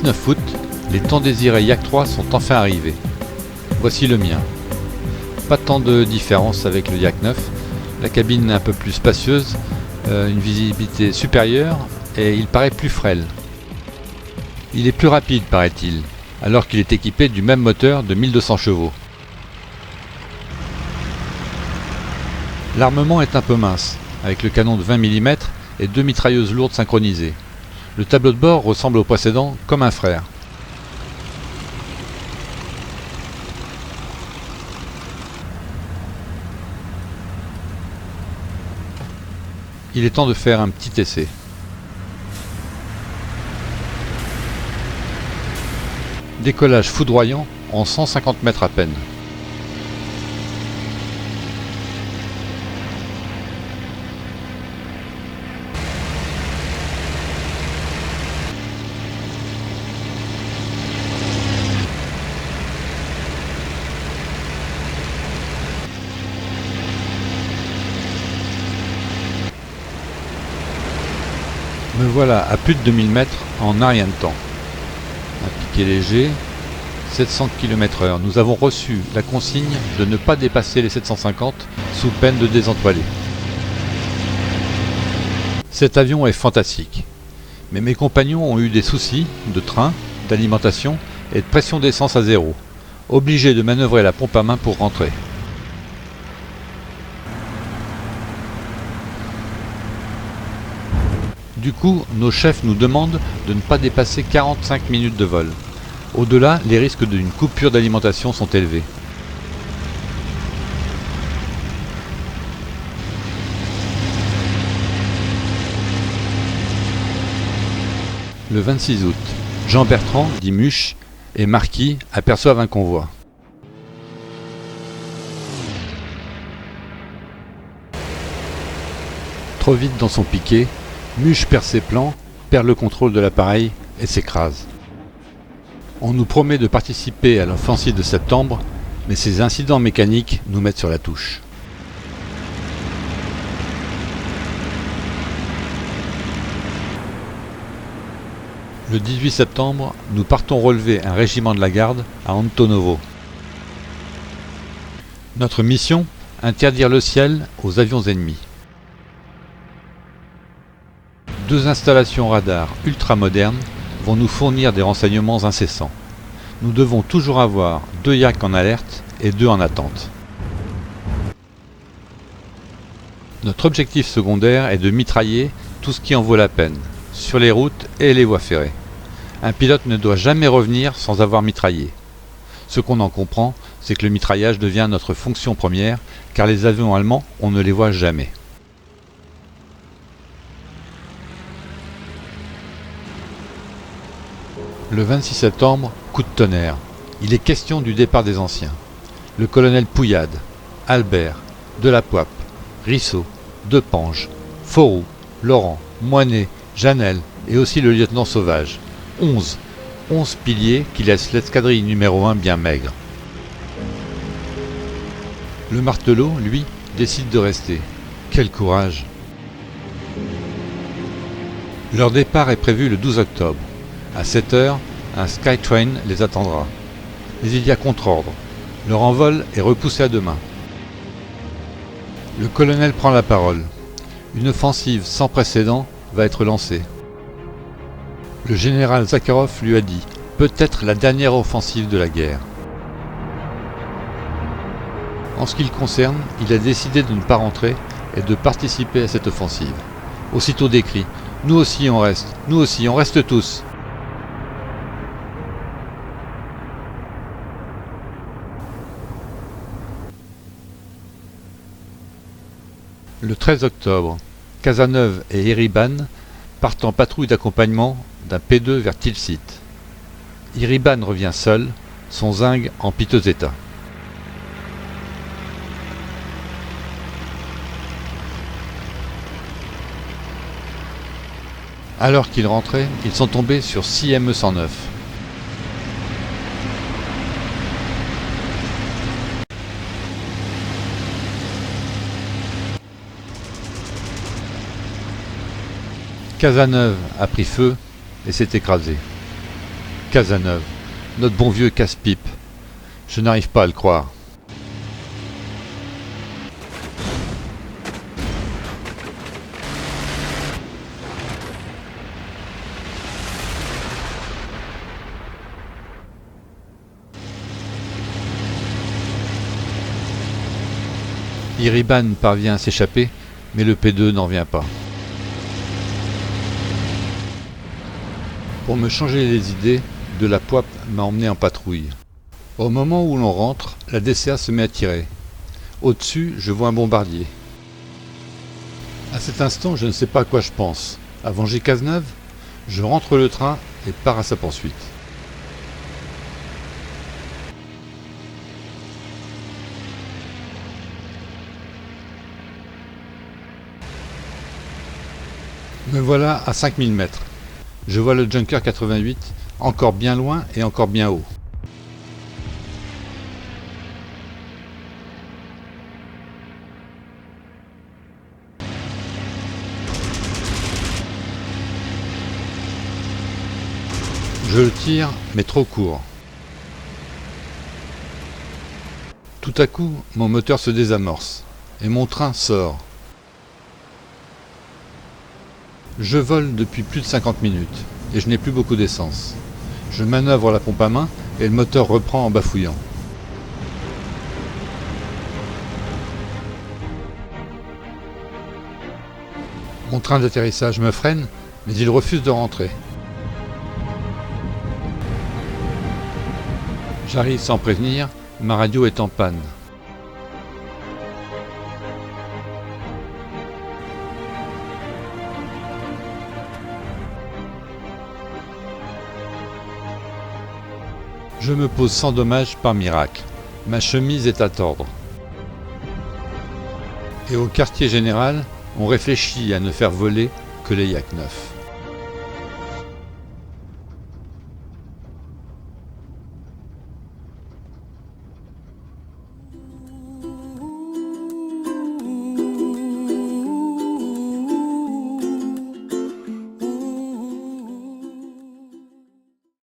19 août, les tant désirés Yak 3 sont enfin arrivés. Voici le mien. Pas tant de différence avec le Yak 9, la cabine est un peu plus spacieuse, une visibilité supérieure et il paraît plus frêle. Il est plus rapide paraît-il, alors qu'il est équipé du même moteur de 1200 chevaux. L'armement est un peu mince, avec le canon de 20 mm et 2 mitrailleuses lourdes synchronisées. Le tableau de bord ressemble au précédent comme un frère. Il est temps de faire un petit essai. Décollage foudroyant en 150 mètres à peine. Me voilà à plus de 2000 mètres en un rien de temps. Un piqué léger, 700 km/h. Nous avons reçu la consigne de ne pas dépasser les 750 sous peine de désentoiler. Cet avion est fantastique. Mais mes compagnons ont eu des soucis de train, d'alimentation et de pression d'essence à zéro. Obligés de manœuvrer la pompe à main pour rentrer. Du coup, nos chefs nous demandent de ne pas dépasser 45 minutes de vol. Au-delà, les risques d'une coupure d'alimentation sont élevés. Le 26 août, Jean Bertrand, dit Muche, et Marquis aperçoivent un convoi. Trop vite dans son piqué, Muche perd ses plans, perd le contrôle de l'appareil et s'écrase. On nous promet de participer à l'offensive de septembre, mais ces incidents mécaniques nous mettent sur la touche. Le 18 septembre, nous partons relever un régiment de la garde à Antonovo. Notre mission, interdire le ciel aux avions ennemis. 2 installations radars ultra-modernes vont nous fournir des renseignements incessants. Nous devons toujours avoir 2 Yak en alerte et 2 en attente. Notre objectif secondaire est de mitrailler tout ce qui en vaut la peine, sur les routes et les voies ferrées. Un pilote ne doit jamais revenir sans avoir mitraillé. Ce qu'on en comprend, c'est que le mitraillage devient notre fonction première, car les avions allemands, on ne les voit jamais. Le 26 septembre, coup de tonnerre. Il est question du départ des anciens. Le colonel Pouillade, Albert, Delapoipe, Rissot, Depange, Fauroux, Laurent, Moinet, Janel et aussi le lieutenant Sauvage. 11 piliers qui laissent l'escadrille numéro 1 bien maigre. Le Martelot, lui, décide de rester. Quel courage! Leur départ est prévu le 12 octobre. À 7 heures, un Skytrain les attendra. Mais il y a contre-ordre. Leur envol est repoussé à demain. Le colonel prend la parole. Une offensive sans précédent va être lancée. Le général Zakharov lui a dit « peut-être la dernière offensive de la guerre ». En ce qui le concerne, il a décidé de ne pas rentrer et de participer à cette offensive. Aussitôt décrit « nous aussi on reste tous ». Le 13 octobre, Cazeneuve et Iriban partent en patrouille d'accompagnement d'un P2 vers Tilsit. Iriban revient seul, son zinc en piteux état. Alors qu'ils rentraient, ils sont tombés sur 6 ME-109. Cazeneuve a pris feu et s'est écrasé. Cazeneuve, notre bon vieux casse-pipe. Je n'arrive pas à le croire. Iriban parvient à s'échapper, mais le P2 n'en vient pas. Pour me changer les idées, de la Poip m'a emmené en patrouille. Au moment où l'on rentre, la DCA se met à tirer. Au-dessus, je vois un bombardier. À cet instant, je ne sais pas à quoi je pense. À venger Cazeneuve, je rentre le train et pars à sa poursuite. Me voilà à 5000 mètres. Je vois le Junker 88, encore bien loin et encore bien haut. Je le tire, mais trop court. Tout à coup, mon moteur se désamorce, et mon train sort. Je vole depuis plus de 50 minutes, et je n'ai plus beaucoup d'essence. Je manœuvre la pompe à main, et le moteur reprend en bafouillant. Mon train d'atterrissage me freine, mais il refuse de rentrer. J'arrive sans prévenir, ma radio est en panne. Je me pose sans dommage par miracle. Ma chemise est à tordre. Et au quartier général, on réfléchit à ne faire voler que les Yak 9.